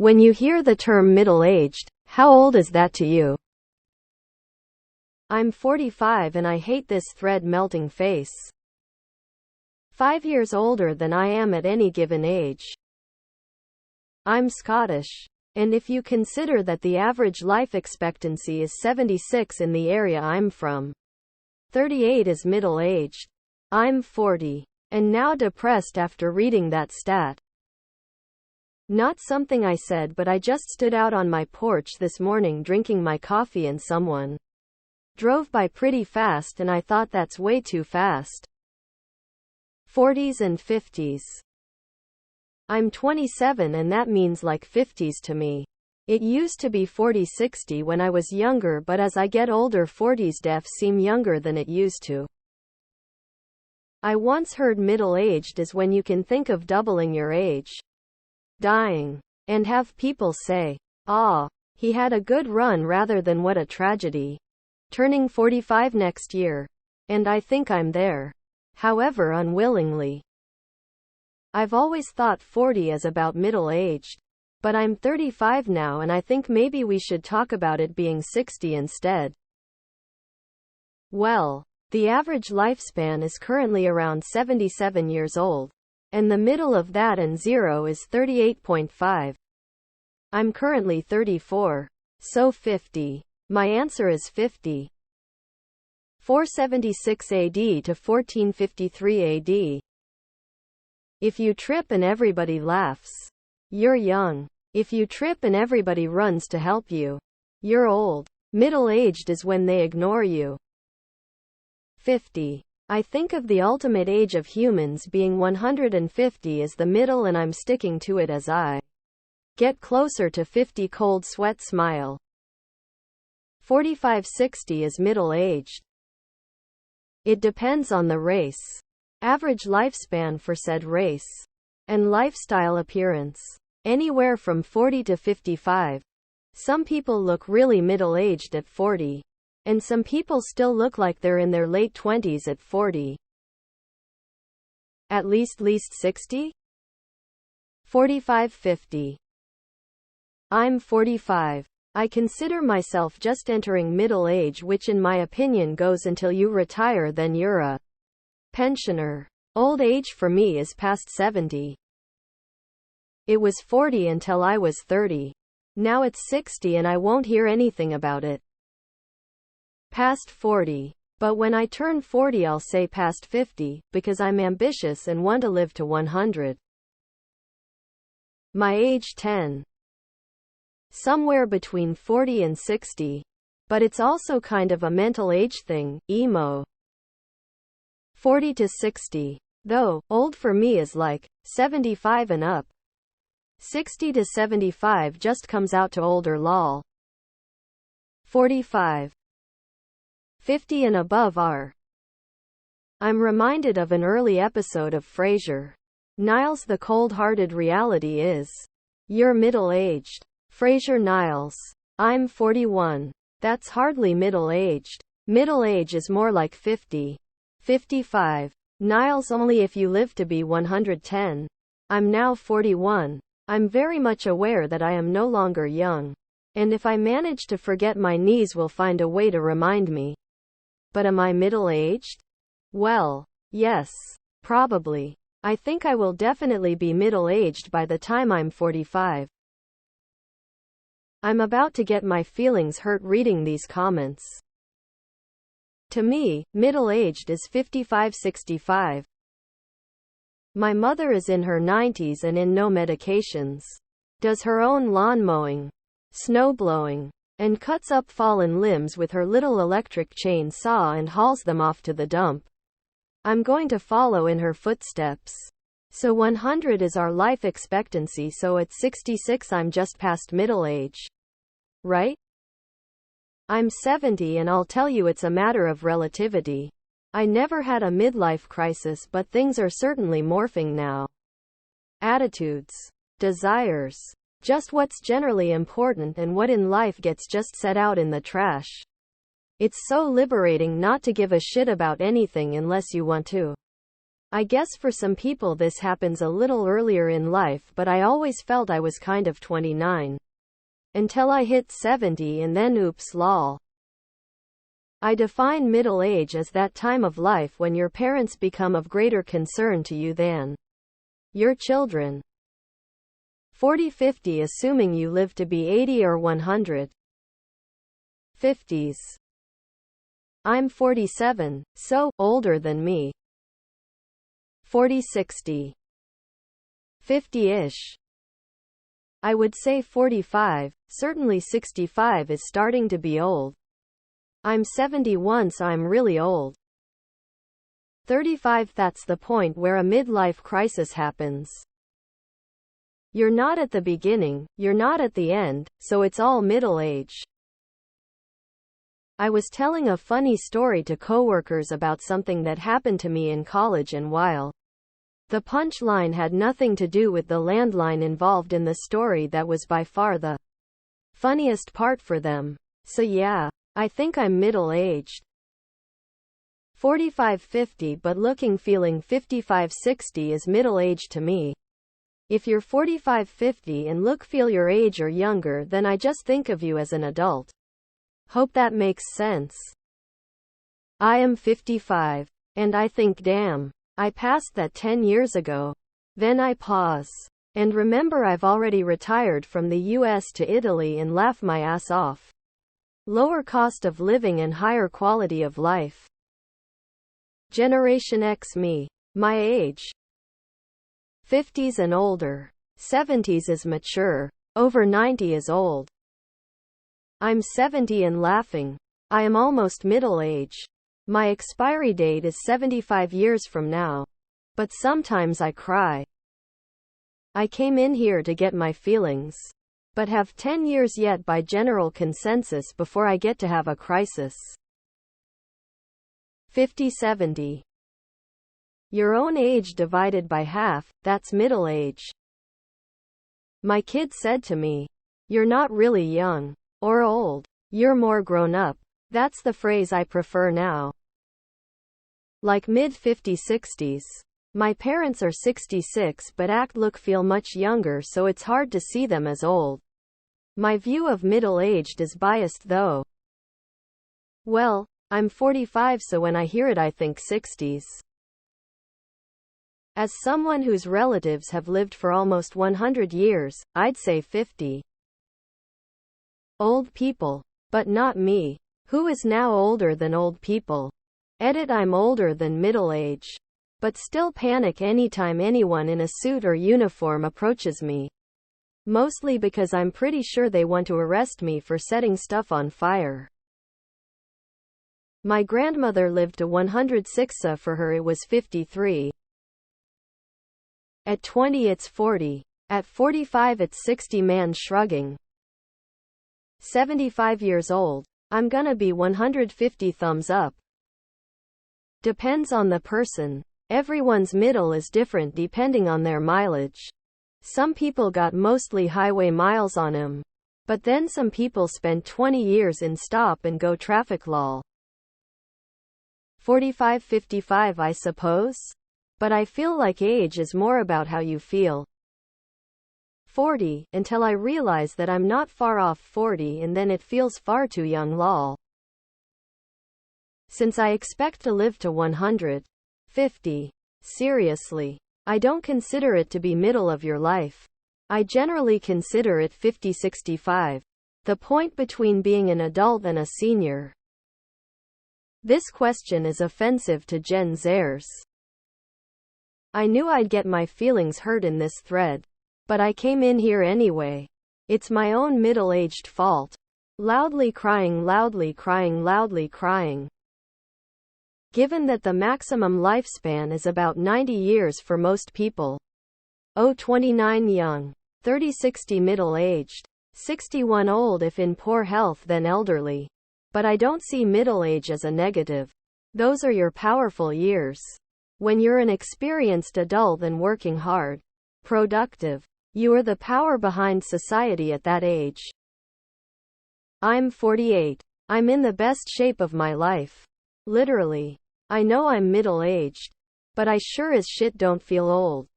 When you hear the term middle-aged, how old is that to you? I'm 45 and I hate this thread-melting face. 5 years older than I am at any given age. I'm Scottish. And if you consider that the average life expectancy is 76 in the area I'm from, 38 is middle-aged. I'm 40. And now depressed after reading that stat. Not something I said, but I just stood out on my porch this morning drinking my coffee and someone drove by pretty fast and I thought that's way too fast. 40s and 50s. I'm 27 and that means like 50s to me. It used to be 40-60 when I was younger, but as I get older 40s def seem younger than it used to. I once heard middle-aged is when you can think of doubling your age, dying, and have people say, "Ah, he had a good run," rather than "what a tragedy." Turning 45 next year. And I think I'm there. However, unwillingly. I've always thought 40 is about middle-aged. But I'm 35 now and I think maybe we should talk about it being 60 instead. Well, the average lifespan is currently around 77 years old. And the middle of that and 0 is 38.5. I'm currently 34. So 50. My answer is 50. 476 AD to 1453 AD. If you trip and everybody laughs, you're young. If you trip and everybody runs to help you, you're old. Middle-aged is when they ignore you. 50. I think of the ultimate age of humans being 150 as the middle, and I'm sticking to it as I get closer to 50. Cold sweat smile. 45-60 is middle-aged. It depends on the race. Average lifespan for said race. And lifestyle appearance. Anywhere from 40 to 55. Some people look really middle-aged at 40. And some people still look like they're in their late 20s at 40. At least 60? 45-50. I'm 45. I consider myself just entering middle age, which in my opinion goes until you retire, then you're a pensioner. Old age for me is past 70. It was 40 until I was 30. Now it's 60 and I won't hear anything about it. Past 40. But when I turn 40 I'll say past 50, because I'm ambitious and want to live to 100. My age 10. Somewhere between 40 and 60. But it's also kind of a mental age thing, emo. 40 to 60. Though, old for me is like 75 and up. 60 to 75 just comes out to older, lol. 45. 50 and above are. I'm reminded of an early episode of Frasier. Niles, the cold-hearted reality is, you're middle-aged. Frasier Niles. I'm 41. That's hardly middle-aged. Middle age is more like 50. 55. Niles, only if you live to be 110. I'm now 41. I'm very much aware that I am no longer young. And if I manage to forget, my knees will find a way to remind me. But am I middle-aged? Well, yes. Probably. I think I will definitely be middle-aged by the time I'm 45. I'm about to get my feelings hurt reading these comments. To me, middle-aged is 55-65. My mother is in her 90s and in no medications. Does her own lawn mowing, snow blowing, and cuts up fallen limbs with her little electric chainsaw and hauls them off to the dump. I'm going to follow in her footsteps. So 100 is our life expectancy, so at 66 I'm just past middle age. Right? I'm 70 and I'll tell you it's a matter of relativity. I never had a midlife crisis, but things are certainly morphing now. Attitudes, desires, just what's generally important and what in life gets just set out in the trash. It's so liberating not to give a shit about anything unless you want to. I guess for some people this happens a little earlier in life, but I always felt I was kind of 29. Until I hit 70 and then oops lol. I define middle age as that time of life when your parents become of greater concern to you than your children. 40-50 assuming you live to be 80 or 100. 50s. I'm 47, so, older than me. 40-60. 50-ish. I would say 45, certainly 65 is starting to be old. I'm 71, so I'm really old. 35, that's the point where a midlife crisis happens. You're not at the beginning, you're not at the end, so it's all middle age. I was telling a funny story to coworkers about something that happened to me in college, and while the punchline had nothing to do with the landline involved in the story, that was by far the funniest part for them. So yeah, I think I'm middle-aged. 45-50, but looking feeling 55-60 is middle-aged to me. If you're 45-50 and look feel your age or younger, then I just think of you as an adult. Hope that makes sense. I am 55. And I think damn, I passed that 10 years ago. Then I pause. And remember I've already retired from the US to Italy and laugh my ass off. Lower cost of living and higher quality of life. Generation X me. My age. 50s and older. 70s is mature. Over 90 is old. I'm 70 and laughing. I am almost middle age. My expiry date is 75 years from now. But sometimes I cry. I came in here to get my feelings. But have 10 years yet by general consensus before I get to have a crisis. 50-70. Your own age divided by half, that's middle age. My kid said to me, "You're not really young. Or old. You're more grown up." That's the phrase I prefer now. Like mid-50-60s. My parents are 66 but act look feel much younger, so it's hard to see them as old. My view of middle-aged is biased though. Well, I'm 45, so when I hear it I think 60s. As someone whose relatives have lived for almost 100 years, I'd say 50. Old people. But not me. Who is now older than old people? Edit, I'm older than middle age. But still panic anytime anyone in a suit or uniform approaches me. Mostly because I'm pretty sure they want to arrest me for setting stuff on fire. My grandmother lived to 106, for her it was 53. At 20 it's 40. At 45 it's 60, man shrugging. 75 years old. I'm gonna be 150, thumbs up. Depends on the person. Everyone's middle is different depending on their mileage. Some people got mostly highway miles on them. But then some people spent 20 years in stop and go traffic lol. 45-55 I suppose? But I feel like age is more about how you feel. 40, until I realize that I'm not far off 40, and then it feels far too young lol. Since I expect to live to 100. 50. Seriously. I don't consider it to be middle of your life. I generally consider it 50-65. The point between being an adult and a senior. This question is offensive to Gen Zers. I knew I'd get my feelings hurt in this thread. But I came in here anyway. It's my own middle-aged fault. Loudly crying, loudly crying, loudly crying. Given that the maximum lifespan is about 90 years for most people. 29 young. 30-60 middle-aged. 61 old if in poor health, then elderly. But I don't see middle age as a negative. Those are your powerful years. When you're an experienced adult and working hard. Productive. You are the power behind society at that age. I'm 48. I'm in the best shape of my life. Literally. I know I'm middle-aged. But I sure as shit don't feel old.